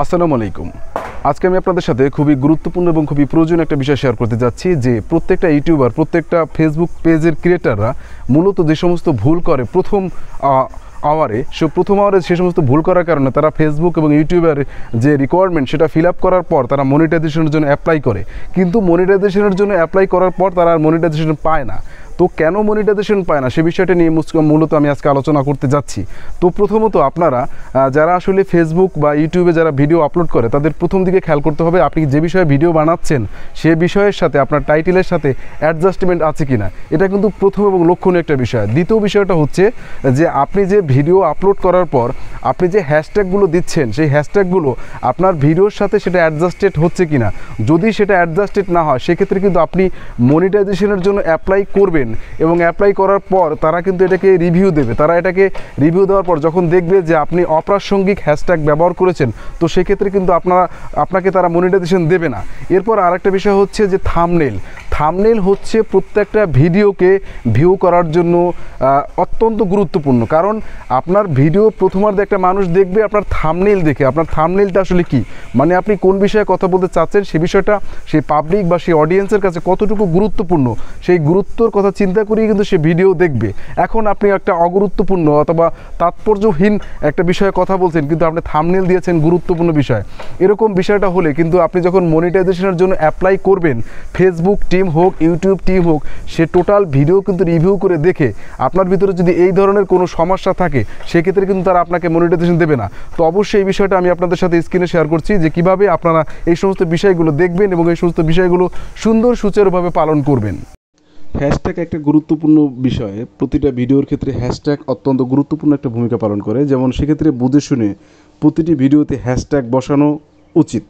আসসালামু আলাইকুম। আজকে আমি আপনাদের সাথে খুবই গুরুত্বপূর্ণ এবং খুবই প্রয়োজনীয় একটা বিষয় শেয়ার করতে যাচ্ছি যে প্রত্যেকটা ইউটিউবার, প্রত্যেকটা ফেসবুক পেজের ক্রিয়েটাররা মূলত যে সমস্ত ভুল করে প্রথম আওয়ারে সে সমস্ত ভুল করার কারণে তারা ফেসবুক এবং ইউটিউবের যে রিকোয়ারমেন্ট সেটা ফিল আপ করার পর তারা মনিটাইজেশনের জন্য অ্যাপ্লাই করে, কিন্তু মনিটাইজেশনের জন্য অ্যাপ্লাই করার পর তারা আর মনিটাইজেশন পায় না। তো কেন মনিটাইজেশন পায় না সে বিষয়টা নিয়ে মূলত আমি আজকে আলোচনা করতে যাচ্ছি। তো প্রথমত আপনারা যারা আসলে ফেসবুক বা ইউটিউবে যারা ভিডিও আপলোড করে তাদের প্রথম দিকে খেয়াল করতে হবে আপনি যে বিষয়ে ভিডিও বানাচ্ছেন সে বিষয়ের সাথে আপনার টাইটেলের সাথে অ্যাডজাস্টমেন্ট আছে কিনা, এটা কিন্তু প্রথম এবং লক্ষণীয় একটা বিষয়। দ্বিতীয় বিষয়টা হচ্ছে যে আপনি যে ভিডিও আপলোড করার পর আপনি যে হ্যাশট্যাগুলো দিচ্ছেন সেই হ্যাশট্যাগুলো আপনার ভিডিওর সাথে সেটা অ্যাডজাস্টেড হচ্ছে কিনা। যদি সেটা অ্যাডজাস্টেড না হয় সেক্ষেত্রে কিন্তু আপনি মনিটাইজেশনের জন্য অ্যাপ্লাই করবেন এবং অ্যাপ্লাই করার পর তারা কিন্তু এটাকে রিভিউ দেবে। তারা এটাকে রিভিউ দেওয়ার পর যখন দেখবে যে আপনি অপ্রাসঙ্গিক হ্যাশট্যাগ ব্যবহার করেছেন তো সেক্ষেত্রে কিন্তু আপনাকে তারা মনিটাইজেশন দেবে না। এরপর আরেকটা বিষয় হচ্ছে যে থাম্বনেল হচ্ছে প্রত্যেকটা ভিডিওকে ভিউ করার জন্য অত্যন্ত গুরুত্বপূর্ণ। কারণ আপনার ভিডিও প্রথমার্ধে একটা মানুষ দেখবে আপনার থাম্বনেল দেখে। আপনার থাম্বনেলটা আসলে কি, মানে আপনি কোন বিষয়ে কথা বলতে চাচ্ছেন সেই বিষয়টা সেই পাবলিক বা সেই অডিয়েন্সের কাছে কতটুকু গুরুত্বপূর্ণ সেই গুরুত্বর কথা চিন্তা করেই কিন্তু সে ভিডিও দেখবে। এখন আপনি একটা অগুরুত্বপূর্ণ অথবা তাৎপর্যহীন একটা বিষয়ে কথা বলছেন কিন্তু আপনি থাম্বনেল দিয়েছেন গুরুত্বপূর্ণ বিষয়, এরকম বিষয়টা হলে কিন্তু আপনি যখন মনিটাইজেশনের জন্য অ্যাপ্লাই করবেন ফেসবুক টিম হোক ইউটিউব টিম হোক সে টোটাল ভিডিও কিন্তু রিভিউ করে দেখে আপনার ভিতরে যদি এই ধরনের কোনো সমস্যা থাকে সেক্ষেত্রে কিন্তু তারা আপনাকে মনিটাইজেশন দেবে না। তো অবশ্যই এই বিষয়টা আমি আপনাদের সাথে স্ক্রিনে শেয়ার করছি যে কিভাবে আপনারা এই সমস্ত বিষয়গুলো দেখবেন এবং এই সমস্ত বিষয়গুলো সুন্দর সুচারুভাবে পালন করবেন। হ্যাশট্যাগ একটা গুরুত্বপূর্ণ বিষয়। প্রতিটা ভিডিওর ক্ষেত্রে হ্যাশট্যাগ অত্যন্ত গুরুত্বপূর্ণ একটা ভূমিকা পালন করে। যেমন সেক্ষেত্রে বুঝে শুনে প্রতিটি ভিডিওতে হ্যাশট্যাগ বসানো উচিত।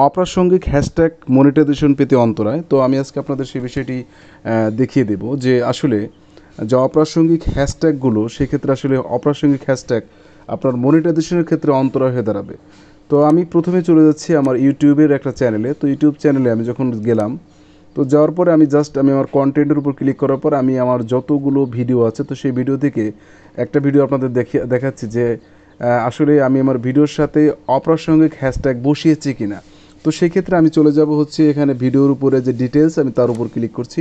অপ্রাসঙ্গিক হ্যাশট্যাগ মনিটাইজেশন পেতে অন্তরায়। তো আমি আজকে আপনাদের সেই বিষয়টি দেখিয়ে দেব যে আসলে যে অপ্রাসঙ্গিক হ্যাশট্যাগুলো সেক্ষেত্রে আসলে অপ্রাসঙ্গিক হ্যাশট্যাগ আপনার মনিটাইজেশনের ক্ষেত্রে অন্তরায় হয়ে দাঁড়াবে। তো আমি প্রথমে চলে যাচ্ছি আমার ইউটিউবের একটা চ্যানেলে। তো ইউটিউব চ্যানেলে আমি যখন গেলাম তো যাওয়ার পরে আমি আমার কন্টেন্টের উপর ক্লিক করার পর আমি আমার যতগুলো ভিডিও আছে তো সেই ভিডিও থেকে একটা ভিডিও আপনাদের দেখাচ্ছি যে আসলে আমি আমার ভিডিওর সাথে অপ্রাসঙ্গিক হ্যাশট্যাগ বসিয়েছি কিনা। তো সেক্ষেত্রে আমি চলে যাব হচ্ছে এখানে ভিডিওর উপরে যে ডিটেলস আমি তার উপর ক্লিক করছি।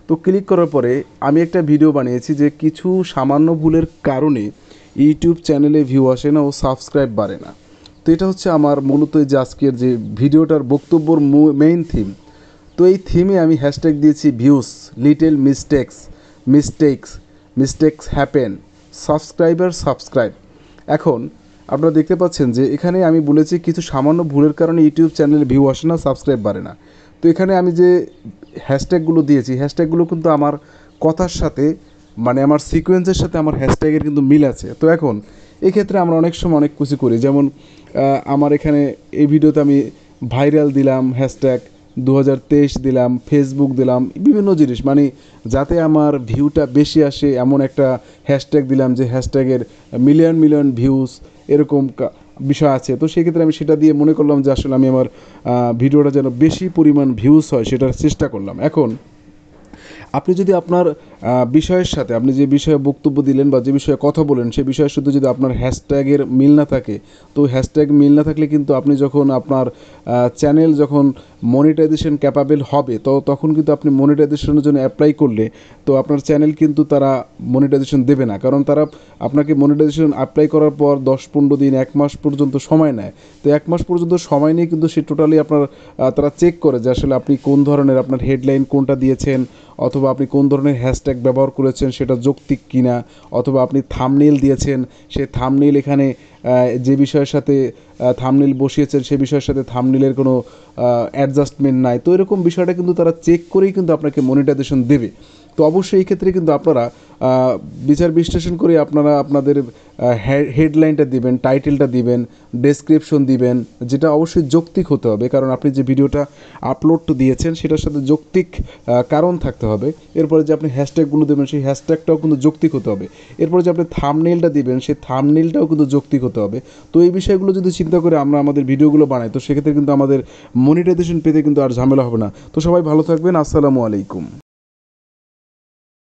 তো ক্লিক করার পরে আমি একটা ভিডিও বানিয়েছি যে কিছু সামান্য ভুলের কারণে ইউটিউব চ্যানেলে ভিউ আসে না ও সাবস্ক্রাইব বাড়ে না। তো এটা হচ্ছে আমার মূলত যে আজকের যে ভিডিওটার বক্তব্যর মেইন থিম। তো এই থিমে আমি হ্যাশট্যাগ দিয়েছি views, little mistakes happen, subscribe. এখন আপনারা দেখতে পাচ্ছেন যে এখানে আমি বলেছি কিছু সামান্য ভুলের কারণে ইউটিউব চ্যানেলে ভিউ আসে না, সাবস্ক্রাইব বাড়ে না। তো এখানে আমি যে হ্যাশট্যাগুলো দিয়েছি হ্যাশট্যাগুলো কিন্তু আমার কথার সাথে মানে আমার সিকোয়েন্সের সাথে আমার হ্যাশট্যাগের কিন্তু মিল আছে। তো এখন এক্ষেত্রে আমরা অনেক সময় অনেক কিছু করি, যেমন আমার এখানে এই ভিডিওতে আমি ভাইরাল দিলাম হ্যাশট্যাগ 2023 দিলাম, ফেসবুক দিলাম, বিভিন্ন জিনিস মানে যাতে আমার ভিউটা বেশি আসে এমন একটা হ্যাশট্যাগ দিলাম যে হ্যাশট্যাগের মিলিয়ন ভিউজ এরকম বিষয় আছে। তো সেক্ষেত্রে আমি সেটা দিয়ে মনে করলাম যে আসলে আমি আমার ভিডিওটা যেন বেশি পরিমাণ ভিউজ হয় সেটার চেষ্টা করলাম। এখন আপনি যদি আপনার বিষয়ের সাথে আপনি যে বিষয়ে বক্তব্য দিলেন বা যে বিষয়ে কথা বলেন সে বিষয়ের সাথে যদি আপনার হ্যাশট্যাগের মিল না থাকে, তো হ্যাশট্যাগ মিল না থাকলে কিন্তু আপনি যখন আপনার চ্যানেল যখন মনিটাইজেশন ক্যাপাবেল হবে তো তখন কিন্তু আপনি মনিটাইজেশনের জন্য অ্যাপ্লাই করলে তো আপনার চ্যানেল কিন্তু তারা মনিটাইজেশন দেবে না। কারণ তারা আপনাকে মনিটাইজেশন অ্যাপ্লাই করার পর 10-15 দিন 1 মাস পর্যন্ত সময় নেয়। তো 1 মাস পর্যন্ত সময় নিয়ে কিন্তু সে টোটালি আপনার তারা চেক করে যে আসলে আপনি কোন ধরনের আপনার হেডলাইন কোনটা দিয়েছেন অথবা আপনি কোন ধরনের হ্যাশট্যাগ ব্যবহার করেছেন সেটা যৌক্তিক কিনা, অথবা আপনি থাম্বনেল দিয়েছেন সে থাম্বনেল এখানে যে বিষয়ের সাথে থাম্বনেল বসিয়েছেন সে বিষয়ের সাথে থাম্বনেলের কোনো অ্যাডজাস্টমেন্ট নাই। তো এরকম বিষয়টা কিন্তু তারা চেক করেই কিন্তু আপনাকে মনিটাইজেশন দেবে। তো অবশ্যই এই ক্ষেত্রে কিন্তু আপনারা বিচার বিশ্লেষণ করে আপনারা আপনাদের হেডলাইনটা দিবেন, টাইটেলটা দিবেন, ডেসক্রিপশন দিবেন, যেটা অবশ্যই যৌক্তিক হতে হবে। কারণ আপনি যে ভিডিওটা আপলোড দিয়েছেন সেটার সাথে যৌক্তিক কারণ থাকতে হবে। এরপরে যে আপনি হ্যাশট্যাগুলো দেবেন সেই হ্যাশট্যাগটাও কিন্তু যৌক্তিক হতে হবে। এরপরে যে আপনি থাম্বনেলটা দিবেন সেই থাম্বনেলটাও কিন্তু যৌক্তিক হতে হবে। তো এই বিষয়গুলো যদি চিন্তা করে আমরা আমাদের ভিডিওগুলো বানাই তো সেক্ষেত্রে কিন্তু আমাদের মনিটাইজেশন পেতে কিন্তু আর ঝামেলা হবে না। তো সবাই ভালো থাকবেন। আসসালামু আলাইকুম।